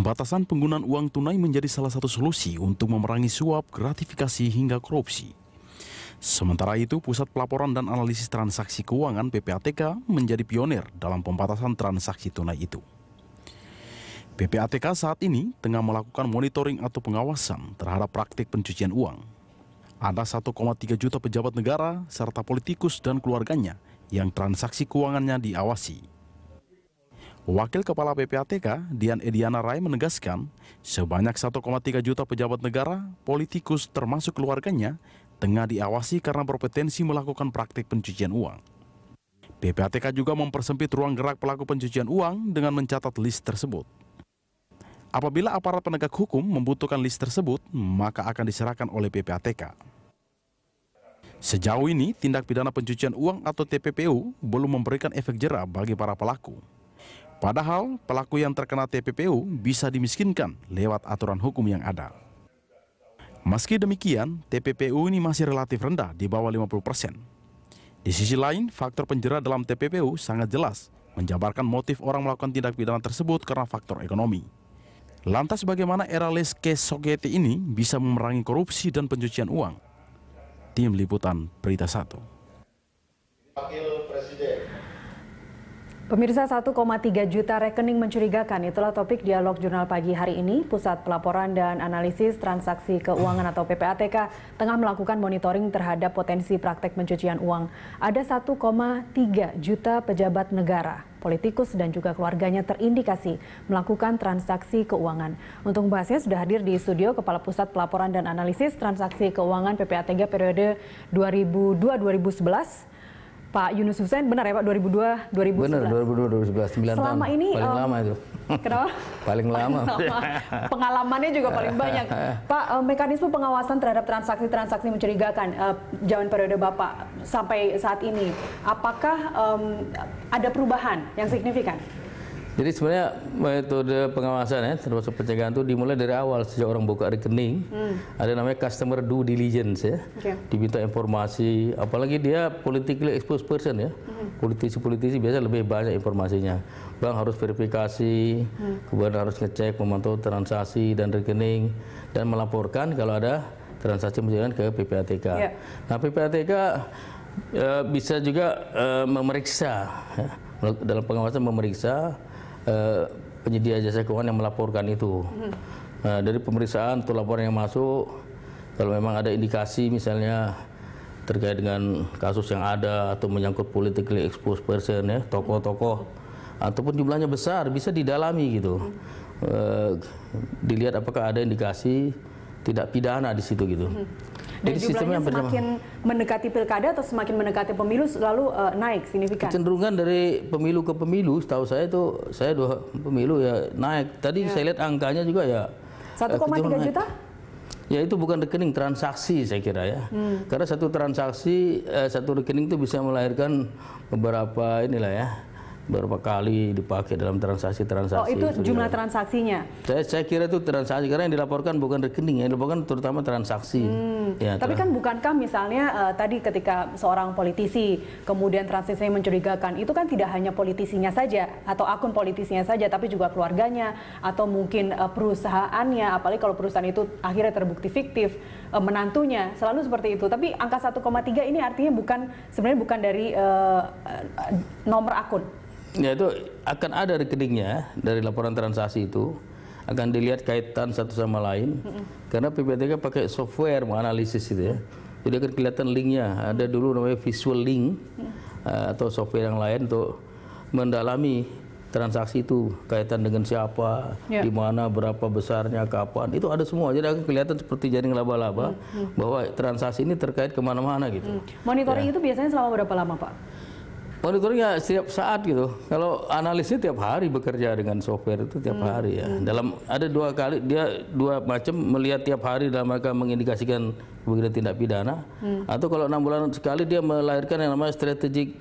Pembatasan penggunaan uang tunai menjadi salah satu solusi untuk memerangi suap, gratifikasi, hingga korupsi. Sementara itu, Pusat Pelaporan dan Analisis Transaksi Keuangan (PPATK) menjadi pionir dalam pembatasan transaksi tunai itu. PPATK saat ini tengah melakukan monitoring atau pengawasan terhadap praktik pencucian uang. Ada 1,3 juta pejabat negara serta politikus dan keluarganya yang transaksi keuangannya diawasi. Wakil Kepala PPATK, Dian Ediana Rai menegaskan, sebanyak 1,3 juta pejabat negara, politikus termasuk keluarganya, tengah diawasi karena berpotensi melakukan praktik pencucian uang. PPATK juga mempersempit ruang gerak pelaku pencucian uang dengan mencatat list tersebut. Apabila aparat penegak hukum membutuhkan list tersebut, maka akan diserahkan oleh PPATK. Sejauh ini, tindak pidana pencucian uang atau TPPU belum memberikan efek jera bagi para pelaku. Padahal, pelaku yang terkena TPPU bisa dimiskinkan lewat aturan hukum yang ada. Meski demikian, TPPU ini masih relatif rendah di bawah 50%. Di sisi lain, faktor penjara dalam TPPU sangat jelas, menjabarkan motif orang melakukan tindak pidana tersebut karena faktor ekonomi. Lantas bagaimana era less cash society ini bisa memerangi korupsi dan pencucian uang? Tim Liputan Berita 1. Pemirsa, 1,3 juta rekening mencurigakan, itulah topik dialog Jurnal Pagi hari ini. Pusat Pelaporan dan Analisis Transaksi Keuangan atau PPATK tengah melakukan monitoring terhadap potensi praktek pencucian uang. Ada 1,3 juta pejabat negara, politikus dan juga keluarganya terindikasi melakukan transaksi keuangan. Untuk membahasnya sudah hadir di studio Kepala Pusat Pelaporan dan Analisis Transaksi Keuangan PPATK periode 2002-2011. Pak Yunus Hussein, benar ya Pak, 2002-2011? Benar, 2002-2011, 9 Selama tahun. ini paling lama itu. Kenapa? Paling lama. Pengalamannya juga paling banyak. Pak, mekanisme pengawasan terhadap transaksi-transaksi mencurigakan zaman periode Bapak sampai saat ini, apakah ada perubahan yang signifikan? Jadi sebenarnya metode pengawasan ya, termasuk pencegahan itu dimulai dari awal sejak orang buka rekening. Ada namanya customer due diligence ya. Diminta informasi, apalagi dia politically exposed person ya. Politisi-politisi biasa lebih banyak informasinya. Bank harus verifikasi, kemudian harus ngecek, memantau transaksi dan rekening dan melaporkan kalau ada transaksi mencurigakan ke PPATK. Nah, PPATK bisa juga memeriksa ya, dalam pengawasan memeriksa penyedia jasa keuangan yang melaporkan itu. Nah, dari pemeriksaan atau laporan yang masuk, kalau memang ada indikasi misalnya terkait dengan kasus yang ada atau menyangkut politically exposed person ya, tokoh-tokoh ataupun jumlahnya besar, bisa didalami gitu. Dilihat apakah ada indikasi tidak pidana di situ gitu. Dan jadi jumlahnya semakin mendekati pilkada atau semakin mendekati pemilu selalu naik signifikan? Kecenderungan dari pemilu ke pemilu, setahu saya itu, saya 2 pemilu ya naik. Tadi saya lihat angkanya juga ya. 1,3 juta? Ya itu bukan rekening, transaksi saya kira ya. Karena satu transaksi, satu rekening itu bisa melahirkan beberapa inilah ya. Beberapa kali dipakai dalam transaksi-transaksi. Oh, itu jumlah transaksinya? Saya kira itu transaksi, karena yang dilaporkan bukan rekening, yang dilaporkan terutama transaksi. Ya, tapi kan bukankah misalnya tadi ketika seorang politisi kemudian transaksinya mencurigakan, itu kan tidak hanya politisinya saja atau akun politisinya saja, tapi juga keluarganya atau mungkin perusahaannya, apalagi kalau perusahaan itu akhirnya terbukti fiktif, menantunya, selalu seperti itu. Tapi angka 1,3 ini artinya sebenarnya bukan dari nomor akun. Ya, itu akan ada rekeningnya dari laporan transaksi itu, akan dilihat kaitan satu sama lain. Karena PPATK pakai software menganalisis itu ya, jadi akan kelihatan linknya. Ada dulu namanya visual link atau software yang lain untuk mendalami transaksi itu, kaitan dengan siapa, di mana, berapa besarnya, kapan, itu ada semua. Jadi akan kelihatan seperti jaring laba-laba bahwa transaksi ini terkait kemana-mana gitu. Monitoring itu biasanya selama berapa lama Pak? Monitoringnya setiap saat gitu. Kalau analisnya tiap hari bekerja dengan software itu tiap hari ya. Dalam ada 2 kali, dia 2 macam, melihat tiap hari dalam mereka mengindikasikan kemudian tindak pidana. Atau kalau 6 bulan sekali dia melahirkan yang namanya strategic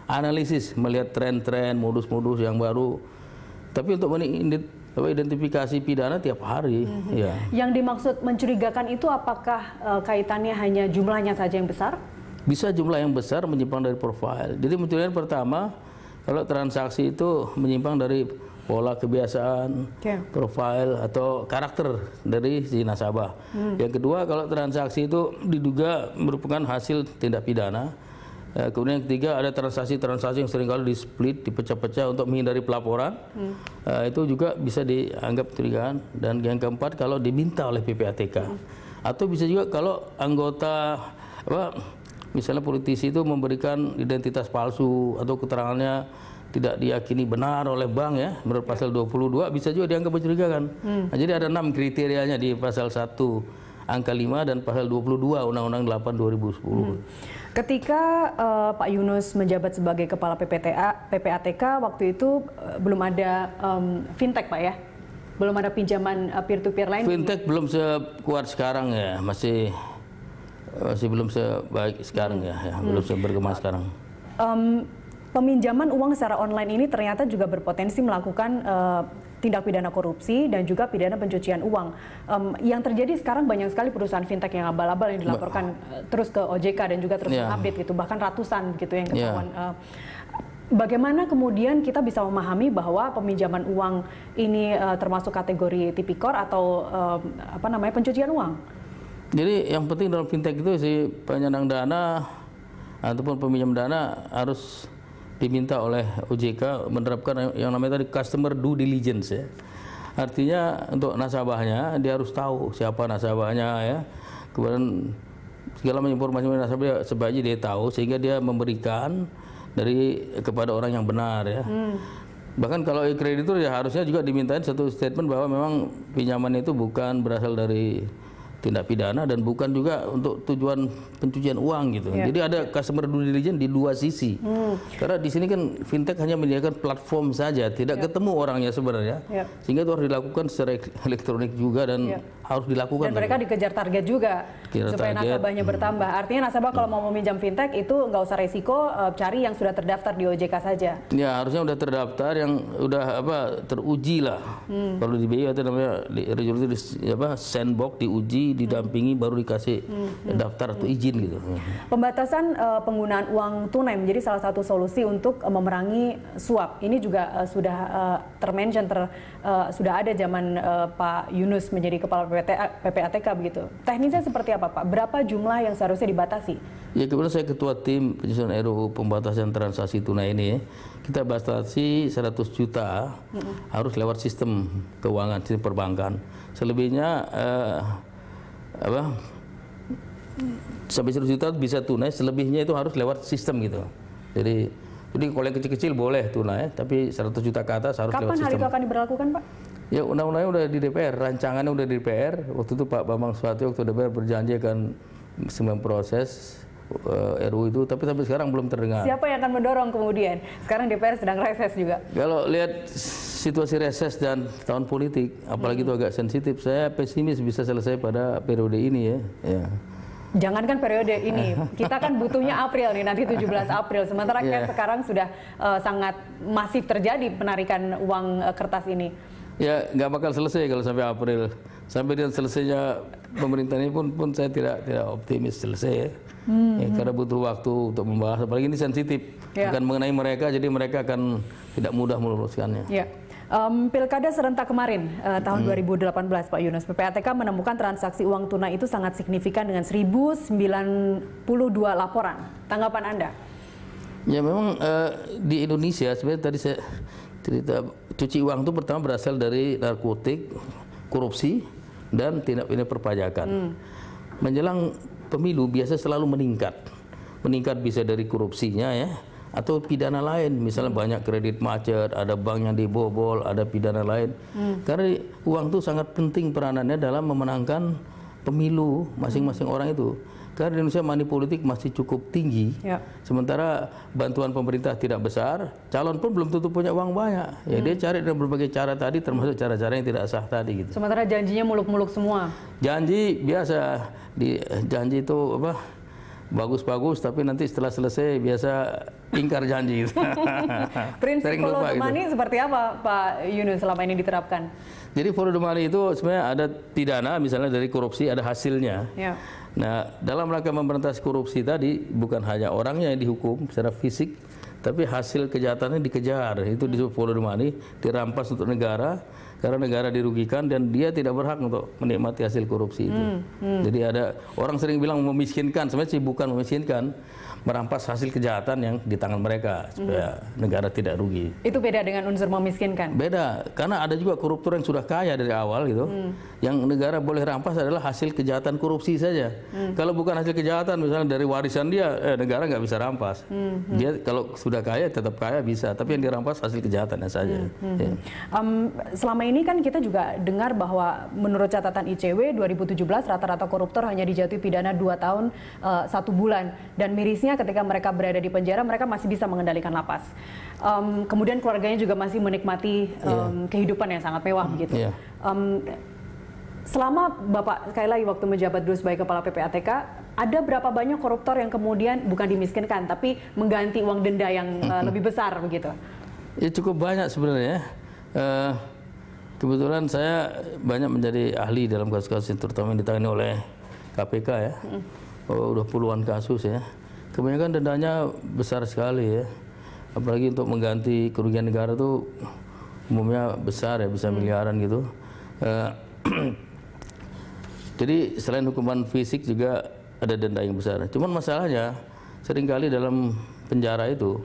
analisis, melihat tren-tren, modus-modus yang baru. Tapi untuk identifikasi pidana tiap hari. Ya. Yang dimaksud mencurigakan itu apakah kaitannya hanya jumlahnya saja yang besar? Bisa jumlah yang besar menyimpang dari profil. Jadi mencurigakan pertama, kalau transaksi itu menyimpang dari pola kebiasaan, profil atau karakter dari si nasabah. Yang kedua, kalau transaksi itu diduga merupakan hasil tindak pidana. Kemudian yang ketiga, ada transaksi-transaksi yang seringkali di-split, dipecah-pecah untuk menghindari pelaporan. Itu juga bisa dianggap curigaan. Dan yang keempat, kalau diminta oleh PPATK. Atau bisa juga kalau anggota misalnya politisi itu memberikan identitas palsu atau keterangannya tidak diyakini benar oleh bank ya, menurut pasal 22 bisa juga dianggap mencurigakan. Nah, jadi ada 6 kriterianya di pasal 1 angka 5 dan pasal 22 Undang-Undang 8 2010. Ketika Pak Yunus menjabat sebagai Kepala PPATK waktu itu belum ada fintech Pak ya? Belum ada pinjaman peer-to-peer lain? Fintech belum sekuat sekarang ya, masih belum sebaik sekarang ya, belum seberkembang sekarang. Peminjaman uang secara online ini ternyata juga berpotensi melakukan tindak pidana korupsi dan juga pidana pencucian uang. Yang terjadi sekarang banyak sekali perusahaan fintech yang abal-abal yang dilaporkan terus ke OJK dan juga terus update gitu, bahkan ratusan gitu yang ketahuan. Bagaimana kemudian kita bisa memahami bahwa peminjaman uang ini termasuk kategori tipikor atau pencucian uang? Jadi yang penting dalam fintech itu si penyandang dana ataupun peminjam dana harus diminta oleh OJK menerapkan yang namanya tadi customer due diligence ya. Artinya untuk nasabahnya dia harus tahu siapa nasabahnya ya. Kemudian segala macam informasi nasabah sebaiknya dia tahu sehingga dia memberikan kepada orang yang benar ya. Bahkan kalau kreditur ya harusnya juga dimintain satu statement bahwa memang pinjaman itu bukan berasal dari tindak pidana dan bukan juga untuk tujuan pencucian uang gitu. Jadi ada customer due diligence di dua sisi. Karena di sini kan fintech hanya menyediakan platform saja, tidak ketemu orangnya sebenarnya. Sehingga itu harus dilakukan secara elektronik juga dan harus dilakukan. Dan mereka dikejar target juga supaya nasabahnya bertambah. Artinya nasabah kalau mau meminjam fintech itu nggak usah resiko, cari yang sudah terdaftar di OJK saja. Ya, harusnya udah terdaftar yang udah teruji lah. Kalau di BI itu namanya sandbox diuji, didampingi baru dikasih daftar atau izin gitu. Pembatasan penggunaan uang tunai menjadi salah satu solusi untuk memerangi suap. Ini juga sudah termention sudah ada zaman Pak Yunus menjadi Kepala PPATK begitu. Teknisnya seperti apa Pak? Berapa jumlah yang seharusnya dibatasi? Ya kebetulan saya ketua tim penyusunan RUU pembatasan transaksi tunai ini. Kita batasi 100 juta harus lewat sistem keuangan, sistem perbankan. Selebihnya sampai 100 juta bisa tunai, selebihnya itu harus lewat sistem gitu. Jadi kalau yang kecil-kecil boleh tunai, tapi 100 juta ke atas harus lewat sistem. Kapan hal itu akan diberlakukan Pak? Ya undang-undangnya udah di DPR, rancangannya udah di DPR. Waktu itu Pak Bambang Susatyo waktu DPR berjanji akan proses RUU itu, tapi sampai sekarang belum terdengar. Siapa yang akan mendorong kemudian? Sekarang DPR sedang reses juga. Kalau lihat situasi reses dan tahun politik, apalagi itu agak sensitif, saya pesimis bisa selesai pada periode ini ya. Jangankan periode ini, kita kan butuhnya April nih, nanti 17 April. Sementara kan sekarang sudah sangat masif terjadi penarikan uang kertas ini. Ya nggak bakal selesai kalau sampai April. Sampai dengan selesainya pemerintah ini pun saya tidak optimis selesai ya. Karena butuh waktu untuk membahas, apalagi ini sensitif akan mengenai mereka, jadi mereka akan tidak mudah meluruskannya. Pilkada serentak kemarin tahun 2018 Pak Yunus, PPATK menemukan transaksi uang tunai itu sangat signifikan dengan 1092 laporan. Tanggapan Anda? Ya memang di Indonesia sebenarnya tadi saya cerita cuci uang itu pertama berasal dari narkotik, korupsi dan tindak pidana perpajakan. Menjelang pemilu biasa selalu meningkat. Meningkat bisa dari korupsinya ya, atau pidana lain, misalnya banyak kredit macet, ada bank yang dibobol, ada pidana lain. Karena uang itu sangat penting peranannya dalam memenangkan pemilu masing-masing orang itu. Karena di Indonesia money politik masih cukup tinggi, sementara bantuan pemerintah tidak besar, calon pun belum tentu punya uang banyak. Ya dia cari dengan berbagai cara tadi, termasuk cara-cara yang tidak sah tadi. Gitu. Sementara janjinya muluk-muluk semua. Janji biasa, janji itu bagus-bagus, tapi nanti setelah selesai biasa ingkar janji. Prinsip follow the money seperti apa Pak Yunus selama ini diterapkan? Jadi follow the money itu sebenarnya ada pidana, misalnya dari korupsi ada hasilnya. Nah dalam rangka memberantas korupsi tadi bukan hanya orangnya yang dihukum secara fisik, tapi hasil kejahatannya dikejar. Itu disebut follow the money, dirampas untuk negara karena negara dirugikan dan dia tidak berhak untuk menikmati hasil korupsi itu. Jadi ada orang sering bilang memiskinkan, sebenarnya sih bukan memiskinkan, merampas hasil kejahatan yang di tangan mereka supaya negara tidak rugi. Itu beda dengan unsur memiskinkan? Beda, karena ada juga koruptor yang sudah kaya dari awal gitu. Yang negara boleh rampas adalah hasil kejahatan korupsi saja. Kalau bukan hasil kejahatan, misalnya dari warisan dia, negara nggak bisa rampas. Dia kalau sudah kaya tetap kaya bisa, tapi yang dirampas hasil kejahatannya saja. Ya. Selama ini kan kita juga dengar bahwa menurut catatan ICW 2017 rata-rata koruptor hanya dijatuhi pidana 2 tahun 1 bulan, dan mirisnya ketika mereka berada di penjara mereka masih bisa mengendalikan lapas. Kemudian keluarganya juga masih menikmati kehidupan yang sangat mewah begitu. Selama Bapak sekali lagi waktu menjabat dulu sebagai Kepala PPATK, ada berapa banyak koruptor yang kemudian bukan dimiskinkan tapi mengganti uang denda yang lebih besar begitu? Ya cukup banyak sebenarnya. Kebetulan saya banyak menjadi ahli dalam kasus-kasus terutama yang ditangani oleh KPK ya. Udah puluhan kasus ya. Kebanyakan dendanya besar sekali ya. Apalagi untuk mengganti kerugian negara itu umumnya besar ya, bisa miliaran gitu. Jadi selain hukuman fisik juga ada denda yang besar. Cuman masalahnya seringkali dalam penjara itu,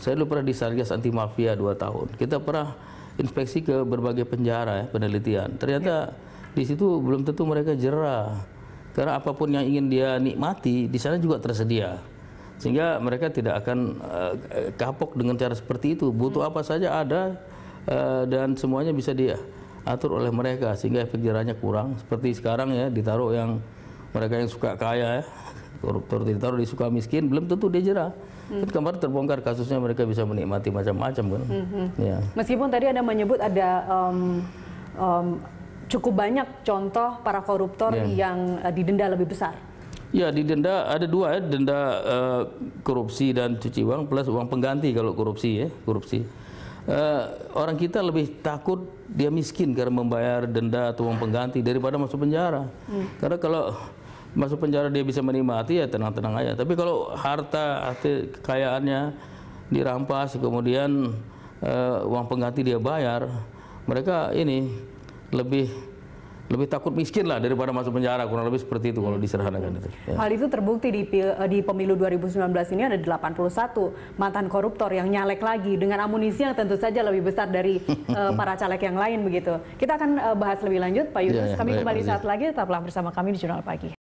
saya dulu pernah di Satgas Anti Mafia 2 tahun. Kita pernah inspeksi ke berbagai penjara ya, penelitian. Ternyata di situ belum tentu mereka jerah. Karena apapun yang ingin dia nikmati di sana juga tersedia. Sehingga mereka tidak akan kapok dengan cara seperti itu. Butuh apa saja ada dan semuanya bisa diatur oleh mereka sehingga efek jerahnya kurang. Seperti sekarang ya ditaruh yang mereka yang suka kaya ya, koruptor ditaruh di suka miskin, belum tentu dia jerah. Kan kemarin terbongkar kasusnya mereka bisa menikmati macam-macam kan. Ya. Meskipun tadi Anda menyebut ada cukup banyak contoh para koruptor yang didenda lebih besar. Ya, didenda ada 2 ya, denda korupsi dan cuci uang plus uang pengganti kalau korupsi ya, korupsi. Orang kita lebih takut dia miskin karena membayar denda atau uang pengganti daripada masuk penjara. Karena kalau masuk penjara dia bisa menikmati ya tenang-tenang aja. Tapi kalau harta kekayaannya dirampas kemudian uang pengganti dia bayar, mereka ini lebih takut miskin lah daripada masuk penjara, kurang lebih seperti itu kalau disederhanakan itu. Ya. Hal itu terbukti di pemilu 2019 ini ada 81 mantan koruptor yang nyalek lagi dengan amunisi yang tentu saja lebih besar dari para caleg yang lain begitu. Kita akan bahas lebih lanjut Pak Yunus. Kami kembali saat lagi, tetaplah bersama kami di Jurnal Pagi.